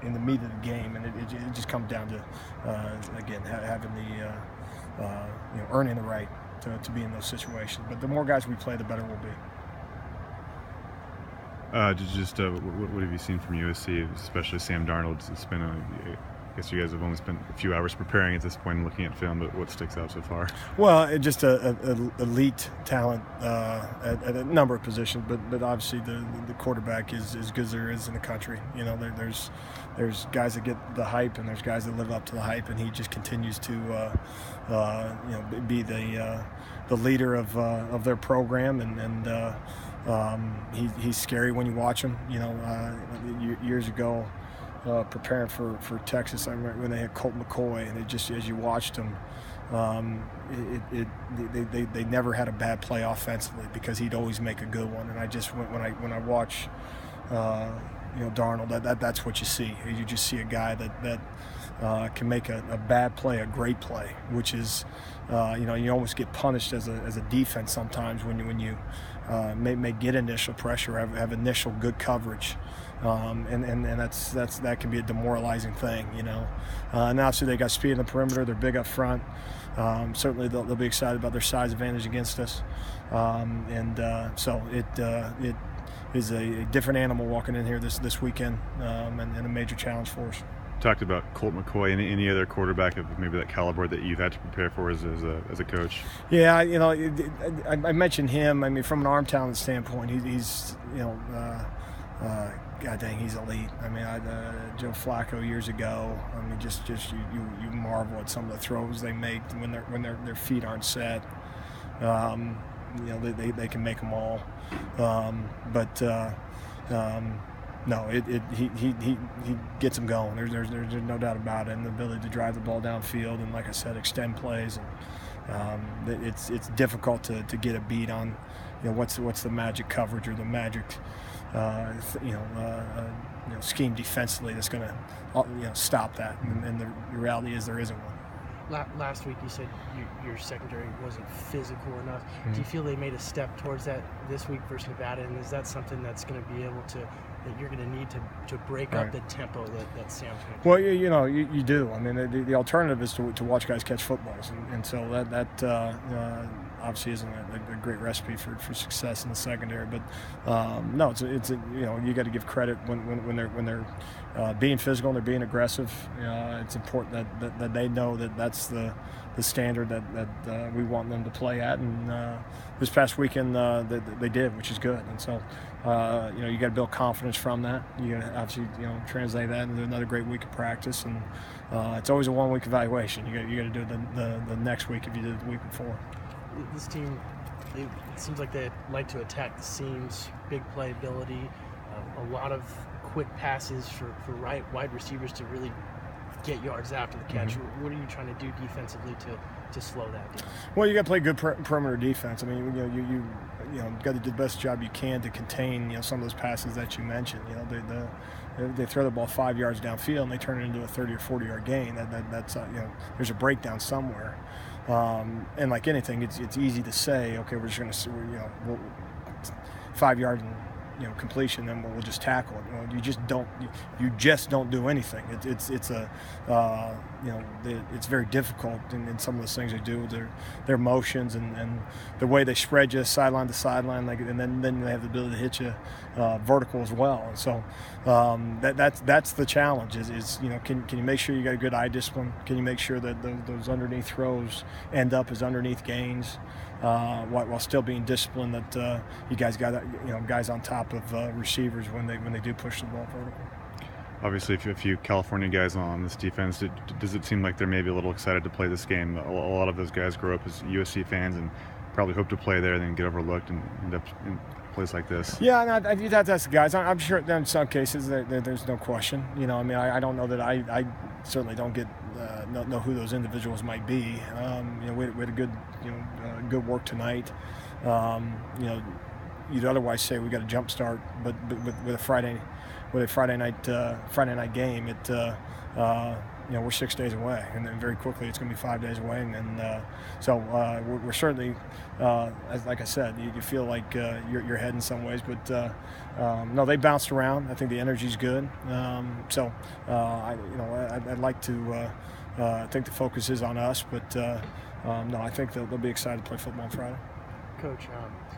in the meat of the game, and it just comes down to again having the earning the right to be in those situations. But the more guys we play, the better we'll be. What have you seen from USC, especially Sam Darnold? It's been I guess you guys have only spent a few hours preparing at this point and looking at film, but what sticks out so far? Well, just a elite talent at a number of positions, but obviously the quarterback is as good as there is in the country. You know, there's guys that get the hype, and there's guys that live up to the hype, and he just continues to be the leader of their program, and he's scary when you watch him. You know, years ago, preparing for Texas, I remember when they had Colt McCoy, and it just, as you watched them, they never had a bad play offensively because he'd always make a good one. And I just, when I watch Darnold, that's what you see. You just see a guy that can make a bad play a great play, which is you almost get punished as a defense sometimes when you may get initial pressure, have initial good coverage, and that can be a demoralizing thing, you know. And obviously they got speed in the perimeter. They're big up front. Certainly they'll be excited about their size advantage against us, so it is a different animal walking in here this weekend, and a major challenge for us. Talked about Colt McCoy. Any other quarterback of maybe that caliber that you've had to prepare for as a coach? Yeah, I mentioned him. I mean, from an arm talent standpoint, he's God dang, he's elite. I mean, Joe Flacco years ago. I mean, just you marvel at some of the throws they make when their feet aren't set. They can make them all, No, he gets them going. There's no doubt about it, and the ability to drive the ball downfield, and like I said, extend plays, and it's difficult to get a beat on, what's the magic coverage or the magic, scheme defensively that's going to stop that, and the reality is there isn't one. Last week you said your secondary wasn't physical enough. Mm-hmm. Do you feel they made a step towards that this week versus Nevada, and is that something that's going to be able to, that you're going to need to break up the tempo that Sam's going to do? Well, you do. I mean, the alternative is to watch guys catch footballs, and so that obviously isn't a great recipe for success in the secondary. But no, it's you got to give credit when they're being physical and they're being aggressive. It's important that they know that that's the standard that we want them to play at, and this past weekend they did, which is good. And so you got to build confidence from that. You got to obviously translate that into another great week of practice, and it's always a 1 week evaluation. You got to do it the next week if you did it the week before. This team, it seems like they like to attack the seams, big playability, a lot of quick passes for wide receivers to really get yards after the catch. Mm-hmm. What are you trying to do defensively to slow that down? Well, you got to play good perimeter defense. I mean, you got to do the best job you can to contain some of those passes that you mentioned. They throw the ball 5 yards downfield and they turn it into a 30 or 40-yard gain. That's there's a breakdown somewhere. And like anything, it's easy to say, okay, we're just going to 5 yard completion, then we'll just tackle it. Well, you just don't do anything. It's very difficult in some of those things they do, their motions and the way they spread you sideline to sideline, and then they have the ability to hit you vertical as well. And so that's the challenge. Is can you make sure you got a good eye discipline? Can you make sure that those underneath throws end up as underneath gains? While still being disciplined, that you guys got guys on top of receivers when they do push the ball vertical. Obviously, a few California guys on this defense. Does it seem like they're maybe a little excited to play this game? A lot of those guys grow up as USC fans and probably hope to play there, then get overlooked and end up in a place like this. Yeah, and you'd have to ask the guys. I'm sure in some cases there's no question. I don't know that I certainly don't get know who those individuals might be. We had a good work tonight. You'd otherwise say we got a jump start, but with a Friday night game, we're 6 days away, and then very quickly it's going to be 5 days away, and so we're certainly, like I said, you feel like you're ahead in some ways, but no, they bounced around. I think the energy's good. I'd like to. I think the focus is on us, but no, I think they'll be excited to play football on Friday. Coach,